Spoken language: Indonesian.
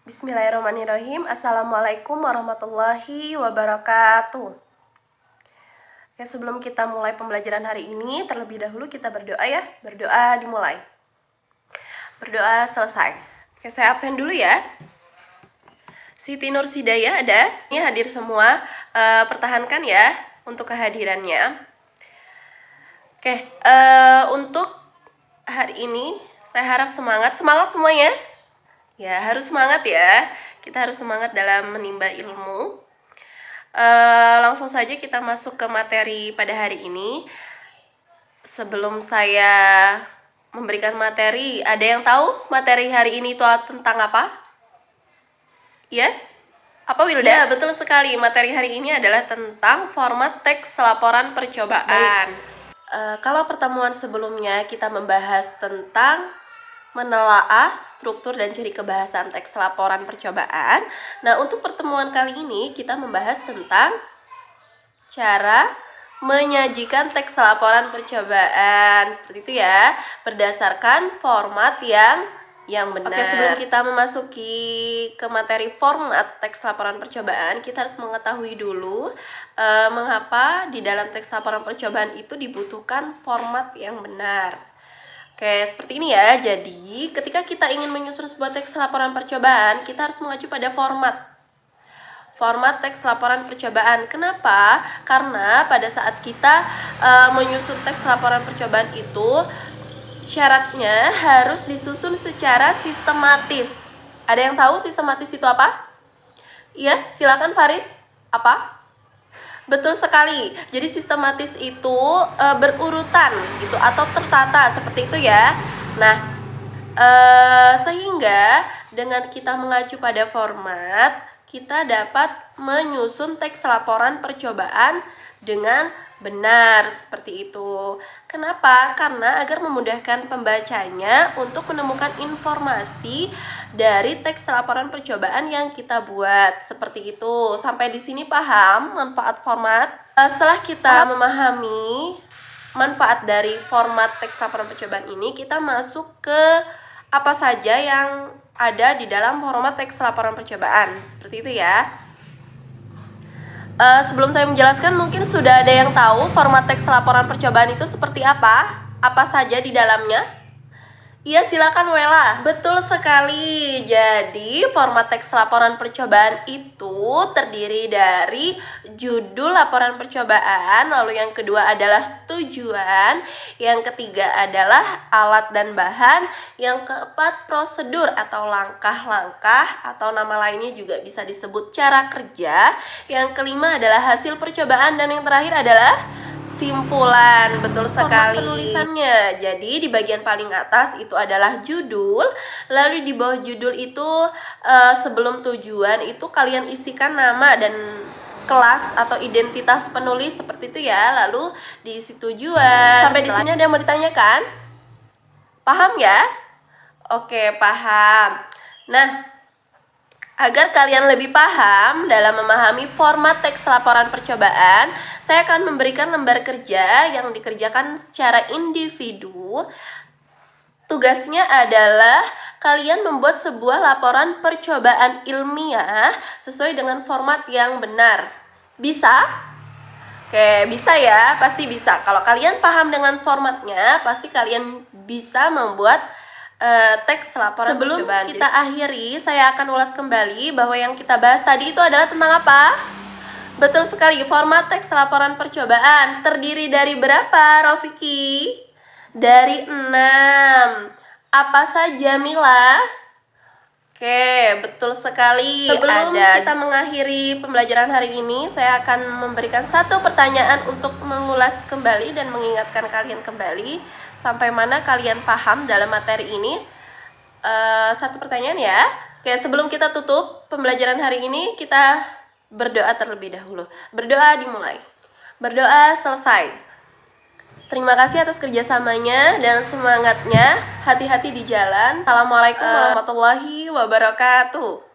Bismillahirrahmanirrahim. Assalamualaikum warahmatullahi wabarakatuh. Ya, sebelum kita mulai pembelajaran hari ini, terlebih dahulu kita berdoa ya. Berdoa dimulai. Berdoa selesai. Oke, saya absen dulu ya. Siti Nur Sidaya ada? Ini hadir semua. Pertahankan ya untuk kehadirannya. Oke, untuk hari ini saya harap semangat semuanya. Ya, harus semangat ya. Kita harus semangat dalam menimba ilmu. Langsung saja kita masuk ke materi pada hari ini. Sebelum saya memberikan materi, ada yang tahu materi hari ini itu tentang apa? Ya? Apa, Wilda? Ya, betul sekali. Materi hari ini adalah tentang format teks laporan percobaan. Kalau pertemuan sebelumnya kita membahas tentang menelaah struktur dan ciri kebahasan teks laporan percobaan. Nah, untuk pertemuan kali ini kita membahas tentang cara menyajikan teks laporan percobaan. Seperti itu ya, berdasarkan format yang benar. Oke, sebelum kita memasuki ke materi format teks laporan percobaan, kita harus mengetahui dulu mengapa di dalam teks laporan percobaan itu dibutuhkan format yang benar. Oke, seperti ini ya. Jadi, ketika kita ingin menyusun sebuah teks laporan percobaan, kita harus mengacu pada format teks laporan percobaan. Kenapa? Karena pada saat kita menyusun teks laporan percobaan itu, syaratnya harus disusun secara sistematis. Ada yang tahu sistematis itu apa? Iya, silakan Faris. Apa? Betul sekali. Jadi sistematis itu berurutan gitu atau tertata seperti itu ya. Nah, sehingga dengan kita mengacu pada format, kita dapat menyusun teks laporan percobaan dengan benar seperti itu. Kenapa? Karena agar memudahkan pembacanya untuk menemukan informasi dari teks laporan percobaan yang kita buat. Seperti itu. Sampai di sini paham manfaat format? Setelah kita memahami manfaat dari format teks laporan percobaan ini, kita masuk ke apa saja yang ada di dalam format teks laporan percobaan. Seperti itu ya. Sebelum saya menjelaskan, mungkin sudah ada yang tahu format teks laporan percobaan itu seperti apa? Apa saja di dalamnya? Iya, silakan Wela. Betul sekali. Jadi, format teks laporan percobaan itu terdiri dari judul laporan percobaan, lalu yang kedua adalah tujuan, yang ketiga adalah alat dan bahan, yang keempat prosedur atau langkah-langkah atau nama lainnya juga bisa disebut cara kerja, yang kelima adalah hasil percobaan, dan yang terakhir adalah simpulan. Betul sekali. Penulisannya. Jadi di bagian paling atas itu adalah judul. Lalu di bawah judul itu sebelum tujuan itu kalian isikan nama dan kelas atau identitas penulis seperti itu ya. Lalu diisi tujuan. Sampai di sini ada yang mau ditanyakan? Paham ya? Oke, paham. Nah, agar kalian lebih paham dalam memahami format teks laporan percobaan, saya akan memberikan lembar kerja yang dikerjakan secara individu. Tugasnya adalah kalian membuat sebuah laporan percobaan ilmiah sesuai dengan format yang benar. Bisa? Oke, bisa ya, pasti bisa. Kalau kalian paham dengan formatnya, pasti kalian bisa membuat teks laporan percobaan. Sebelum kita akhiri, saya akan ulas kembali bahwa yang kita bahas tadi itu adalah tentang apa? Betul sekali, format teks laporan percobaan terdiri dari berapa, Rofiki? Dari 6. Apa saja, Mila? Oke, betul sekali. Sebelum kita mengakhiri pembelajaran hari ini, saya akan memberikan satu pertanyaan untuk mengulas kembali dan mengingatkan kalian kembali sampai mana kalian paham dalam materi ini. Satu pertanyaan ya. Oke, sebelum kita tutup pembelajaran hari ini, kita berdoa terlebih dahulu. Berdoa dimulai. Berdoa selesai. Terima kasih atas kerjasamanya dan semangatnya. Hati-hati di jalan. Assalamualaikum warahmatullahi wabarakatuh.